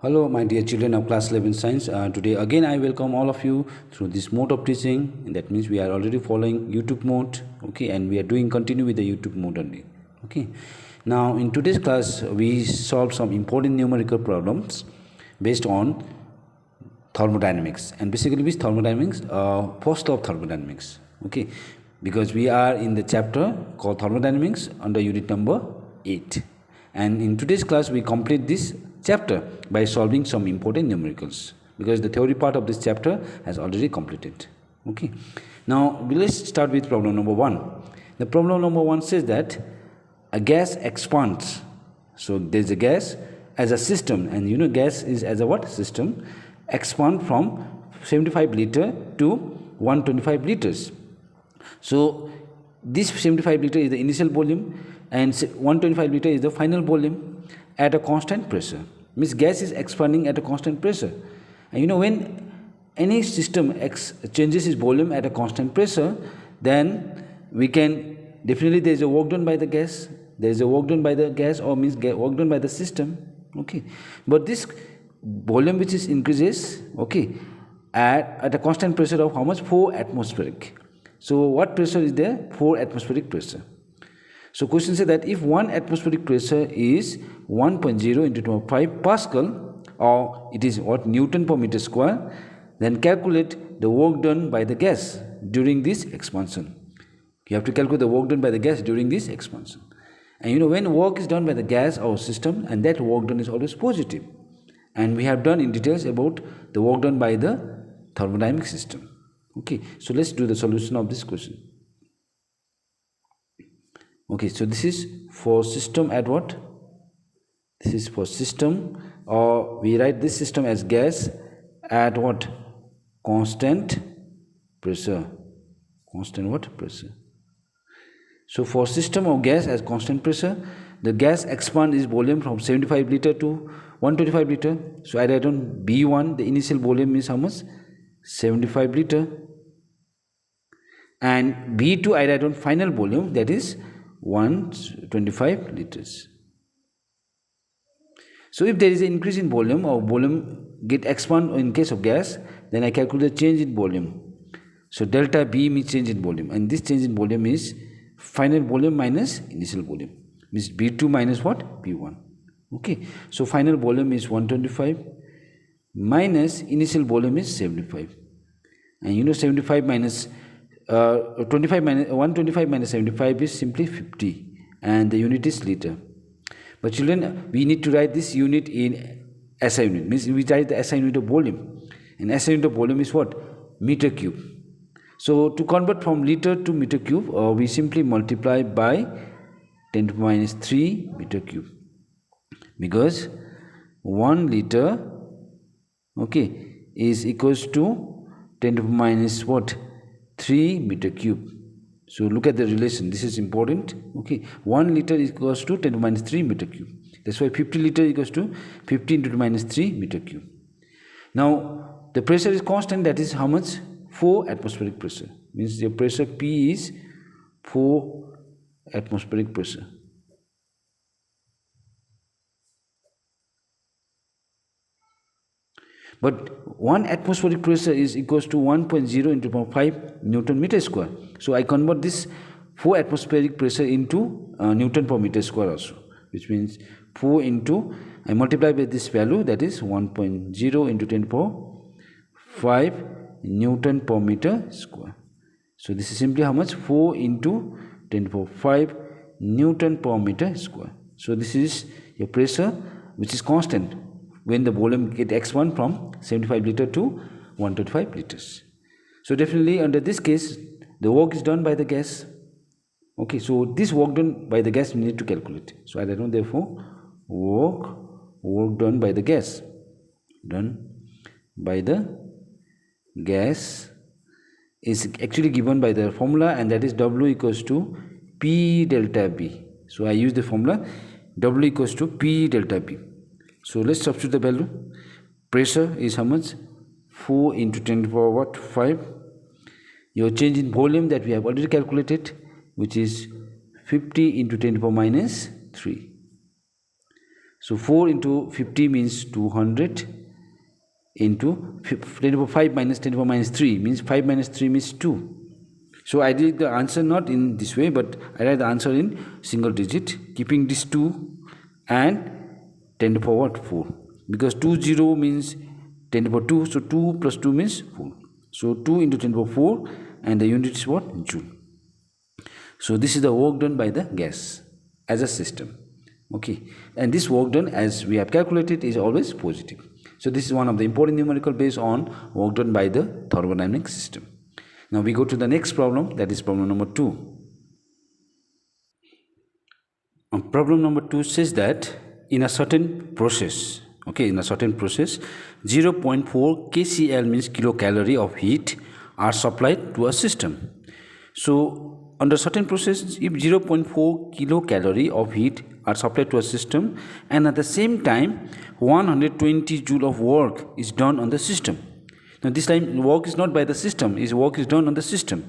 Hello, my dear children of class 11 science. Today again I welcome all of you through this mode of teaching. That means we are already following YouTube mode, okay, and we are doing continue with the YouTube mode only, okay. Now in today's class we solve some important numerical problems based on thermodynamics, and basically with thermodynamics, first law of thermodynamics, okay, because we are in the chapter called thermodynamics under unit number 8, and in today's class we complete this chapter by solving some important numericals, because the theory part of this chapter has already completed, okay. Now let's start with problem number 1. The problem number 1 says that a gas expands. So there's a gas as a system, and you know gas is as a what system, expand from 75 liter to 125 liters. So this 75 liter is the initial volume and 125 liter is the final volume at a constant pressure. Means gas is expanding at a constant pressure, and you know when any system changes its volume at a constant pressure, then we can definitely there is a work done by the gas, there is a work done by the gas, or means work done by the system, okay. But this volume which is increases, okay, at a constant pressure of how much? 4 atmospheric. So what pressure is there? 4 atmospheric pressure. So question says that if 1 atmospheric pressure is 1.0 into 10 5 Pascal, or it is what, Newton per meter square, then calculate the work done by the gas during this expansion. You have to calculate the work done by the gas during this expansion. And you know when work is done by the gas or system, and that work done is always positive. And we have done in details about the work done by the thermodynamic system. Okay, so let's do the solution of this question. Okay, so this is for system at what? This is for system, or we write this system as gas at what? Constant pressure. Constant what? Pressure. So for system of gas as constant pressure, the gas expands its volume from 75 liter to 125 liter. So I write on B1, the initial volume is how much? 75 liter. And B2 I write on final volume, that is 125 liters. So if there is an increase in volume, or volume get expand in case of gas, then I calculate the change in volume. So delta B means change in volume, and this change in volume is final volume minus initial volume, means B2 minus what? B1. Okay, so final volume is 125 minus initial volume is 75, and you know 75 minus 25 minus 125 minus 75 is simply 50, and the unit is liter. But children, we need to write this unit in SI unit, means we write the SI unit of volume, and SI unit of volume is what? Meter cube. So to convert from liter to meter cube, we simply multiply by 10 to the minus 3 meter cube, because 1 liter, okay, is equals to 10 to the minus what? 3 meter cube. So look at the relation, this is important, okay. 1 liter is equals to 10 to the minus 3 meter cube. That's why 50 liter equals to 15 to the minus 3 meter cube. Now the pressure is constant, that is how much? 4 atmospheric pressure, means the pressure P is 4 atmospheric pressure. But 1 atmospheric pressure is equals to 1.0 into 5 Newton meter square. So I convert this 4 atmospheric pressure into Newton per meter square also, which means 4 into, I multiply by this value, that is 1.0 into 10 to the power 5 Newton per meter square. So this is simply how much? 4 into 10 to the power 5 Newton per meter square. So this is a pressure which is constant when the volume get expand from 75 liter to 125 liters. So definitely under this case, the work is done by the gas. Okay, so this work done by the gas we need to calculate. So I don't, therefore work done by the gas, done by the gas is actually given by the formula, and that is W equals to P delta B. So I use the formula W equals to P delta B. So let's substitute the value. Pressure is how much? 4 into 10 to the power what? 5. Your change in volume that we have already calculated, which is 50 into 10 to the power minus 3. So 4 into 50 means 200 into 10 to the power 5 minus 10 to the power minus 3 means 5 minus 3 means 2. So I did the answer not in this way, but I write the answer in single digit, keeping this 2 and 10 to the power 4. Because 20 means 10 to the power 2, so 2 plus 2 means 4. So 2 into 10 to the power 4, and the unit is what? Joule. So this is the work done by the gas as a system. Okay, and this work done, as we have calculated, is always positive. So this is one of the important numerical based on work done by the thermodynamic system. Now we go to the next problem, that is problem number 2. Problem number 2 says that in a certain process, in a certain process, 0.4 kcal means kilocalorie of heat are supplied to a system. So under certain process, if 0.4 kilocalorie of heat are supplied to a system, and at the same time 120 joule of work is done on the system. Now this time work is not by the system, work is done on the system.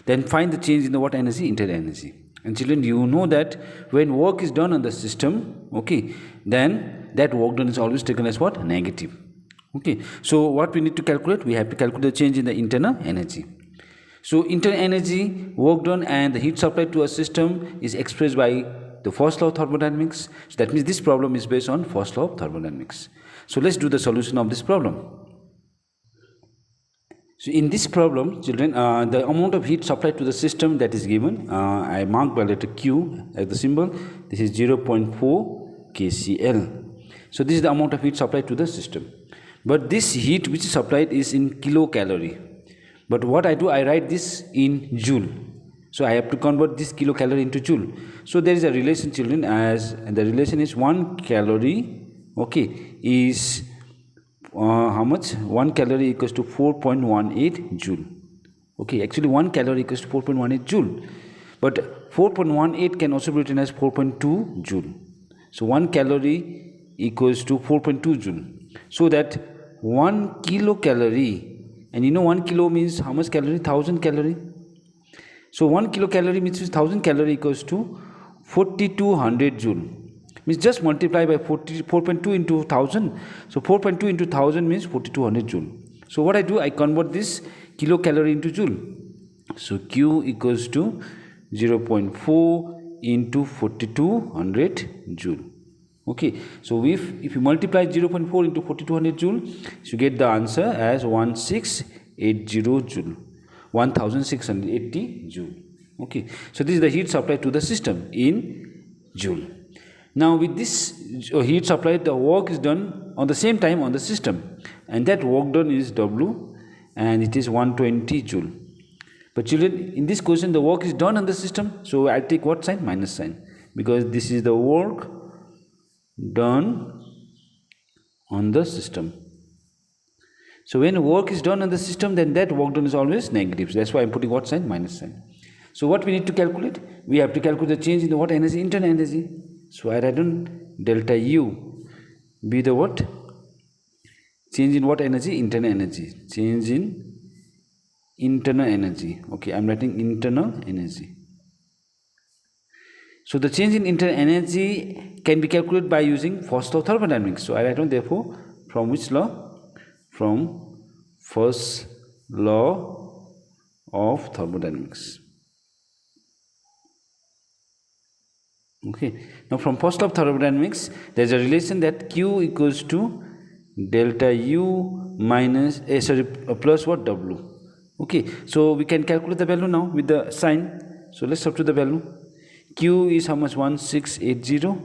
Then find the change in the what energy? Internal energy. And children, you know that when work is done on the system, then that work done is always taken as what? Negative. So what we need to calculate? We have to calculate the change in the internal energy. So internal energy, work done, and the heat supplied to a system is expressed by the first law of thermodynamics. So that means this problem is based on first law of thermodynamics. So let's do the solution of this problem. So in this problem, children, the amount of heat supplied to the system that is given, I marked by letter Q as the symbol. This is 0.4 kcal. So this is the amount of heat supplied to the system. But this heat which is supplied is in kilocalorie. But what I do, I write this in joule. So I have to convert this kilocalorie into joule. So there is a relation, children, as the relation is 1 calorie, is how much? 1 calorie equals to 4.18 joule. Actually 1 calorie equals to 4.18 joule. But 4.18 can also be written as 4.2 joule. So 1 calorie equals to 4.2 joule. So that 1 kilocalorie, and you know 1 kilo means how much calorie? 1000 calorie. So 1 kilocalorie means 1000 calorie equals to 4200 joule. Means just multiply by 4.2 into 1000. So 4.2 into 1000 means 4200 joule. So what I do, I convert this kilocalorie into joule. So Q equals to 0.4 into 4200 joule. So if you multiply 0.4 into 4200 joule, you get the answer as 1680 joule. 1680 joule. So this is the heat supplied to the system in joule. Now with this heat supplied, the work is done on the same time on the system, and that work done is W, and it is 120 joule. But children, in this question the work is done on the system, so I'll take what sign? Minus sign, because this is the work done on the system. So when work is done on the system, then that work done is always negative. So that's why I'm putting what sign? Minus sign. So what we need to calculate? We have to calculate the change in the what energy? Internal energy. So I write on delta U be the what? Change in what energy? Internal energy. Change in internal energy. I'm writing internal energy. So the change in internal energy can be calculated by using first law of thermodynamics. So I write on therefore from which law? From first law of thermodynamics. Now from first law of thermodynamics, there is a relation that Q equals to delta U minus plus what? W. So we can calculate the value now with the sign. So let's substitute the value. Q is how much? 1680.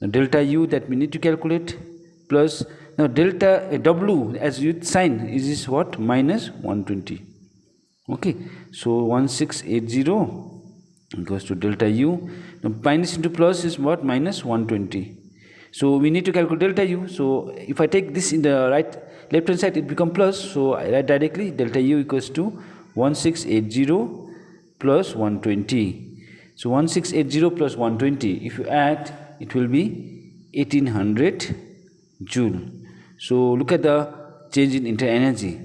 The delta U that we need to calculate, plus now delta W as you sign is what? Minus 120. So 1680 equals to delta U. Now minus into plus is what? Minus 120. So we need to calculate delta U. So if I take this in the left hand side, it becomes plus. So I write directly delta U equals to 1680 plus 120. So 1680 plus 120, if you add, it will be 1800 joule. So look at the change in internal energy,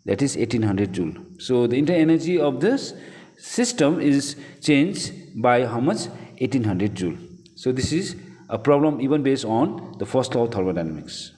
that is 1800 joule. So the internal energy of this system is changed by how much? 1800 joule. So this is a problem even based on the first law of thermodynamics.